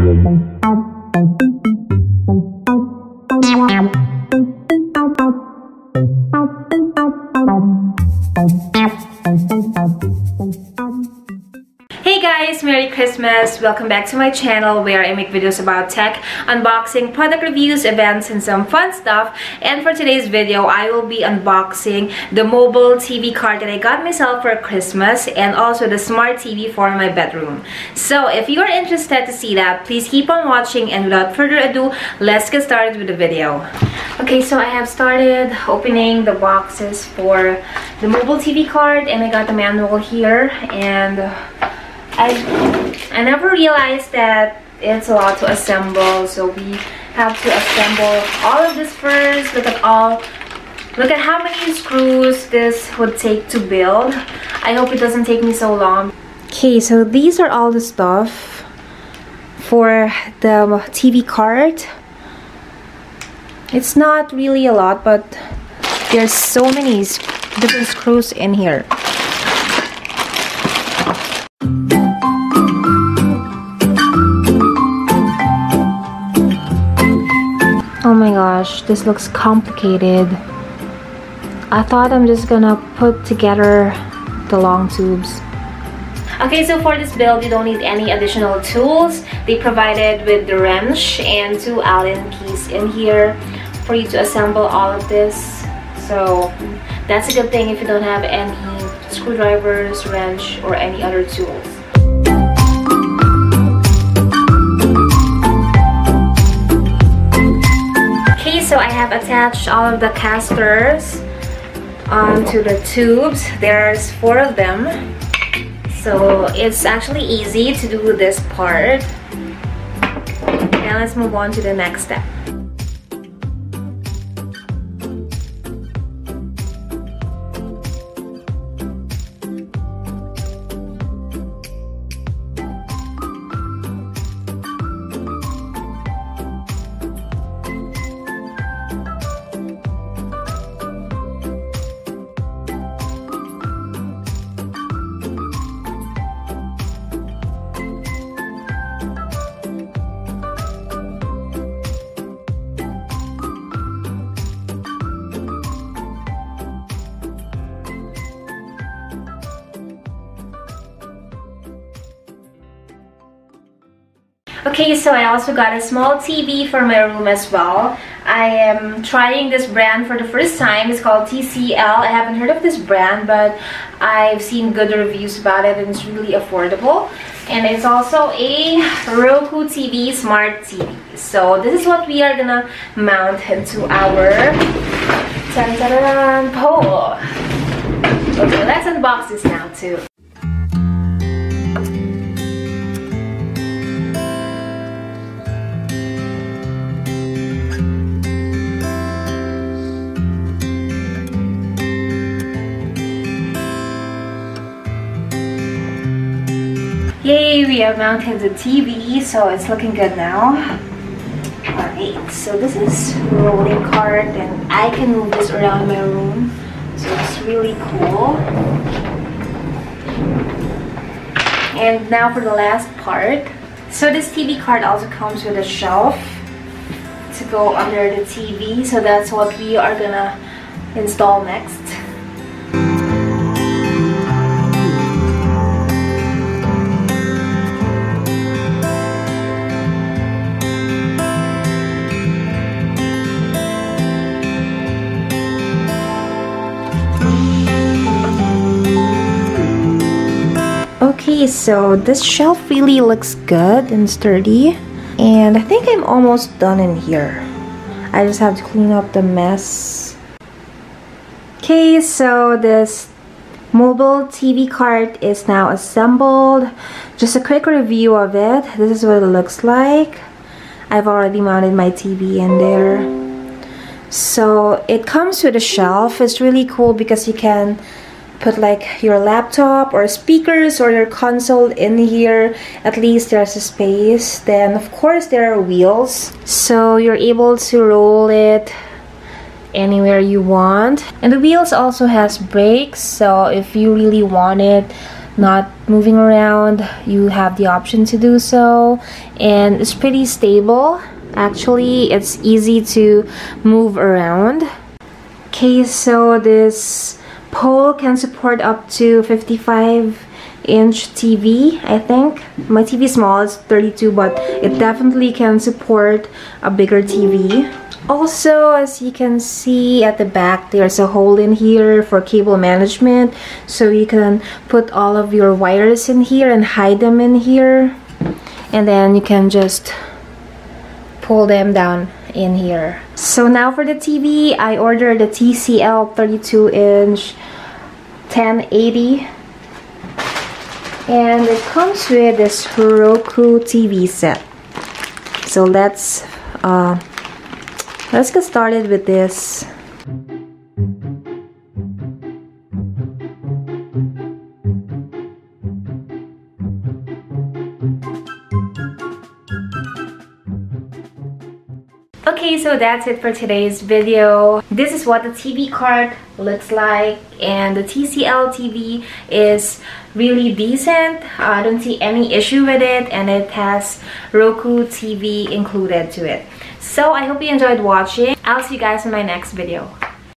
Hey guys, Merry Christmas! Welcome back to my channel where I make videos about tech, unboxing, product reviews, events, and some fun stuff. And for today's video, I will be unboxing the mobile TV cart that I got myself for Christmas and also the smart TV for my bedroom. So if you are interested to see that, please keep on watching, and without further ado, let's get started with the video. Okay, so I have started opening the boxes for the mobile TV cart, and I got the manual here, and I never realized that it's a lot to assemble, so we have to assemble all of this first. Look at how many screws this would take to build. I hope it doesn't take me so long. Okay, so these are all the stuff for the TV cart. It's not really a lot, but there's so many different screws in here. Oh my gosh, this looks complicated. I thought I'm just gonna put together the long tubes. Okay, so for this build, you don't need any additional tools. They provided with the wrench and 2 Allen keys in here for you to assemble all of this. So that's a good thing if you don't have any screwdrivers, wrench, or any other tools. So I have attached all of the casters onto the tubes. There's 4 of them. So it's actually easy to do this part. Now let's move on to the next step. Okay, so I also got a small TV for my room as well. I am trying this brand for the first time. It's called TCL. I haven't heard of this brand, but I've seen good reviews about it, and it's really affordable. And it's also a Roku TV, smart TV. So this is what we are gonna mount into our pole. Okay, let's unbox this now too. Yay, we have mounted the TV, so it's looking good now. Alright, so this is rolling cart, and I can move this around my room, so it's really cool. And now for the last part. So this TV cart also comes with a shelf to go under the TV, so that's what we are gonna install next. Okay, so this shelf really looks good and sturdy, and I think I'm almost done in here. I just have to clean up the mess. Okay, so this mobile TV cart is now assembled. Just a quick review of it. This is what it looks like. I've already mounted my TV in there. So it comes with a shelf. It's really cool because you can put like your laptop or speakers or your console in here. At least there's a space. Then of course there are wheels, so you're able to roll it anywhere you want. And the wheels also has brakes, so if you really wanted not moving around, you have the option to do so, and it's pretty stable. Actually, it's easy to move around. Okay, so this pole can support up to 55-inch TV, I think. My TV is small, it's 32, but it definitely can support a bigger TV. Also, as you can see at the back, there's a hole in here for cable management, so you can put all of your wires in here and hide them in here, and then you can just pull them down in here. So now for the TV, I ordered the TCL 32-inch 1080, and it comes with this Roku TV set. So let's get started with this. Okay, so that's it for today's video. This is what the TV cart looks like, and the TCL TV is really decent. I don't see any issue with it, and it has Roku TV included to it. So I hope you enjoyed watching. I'll see you guys in my next video.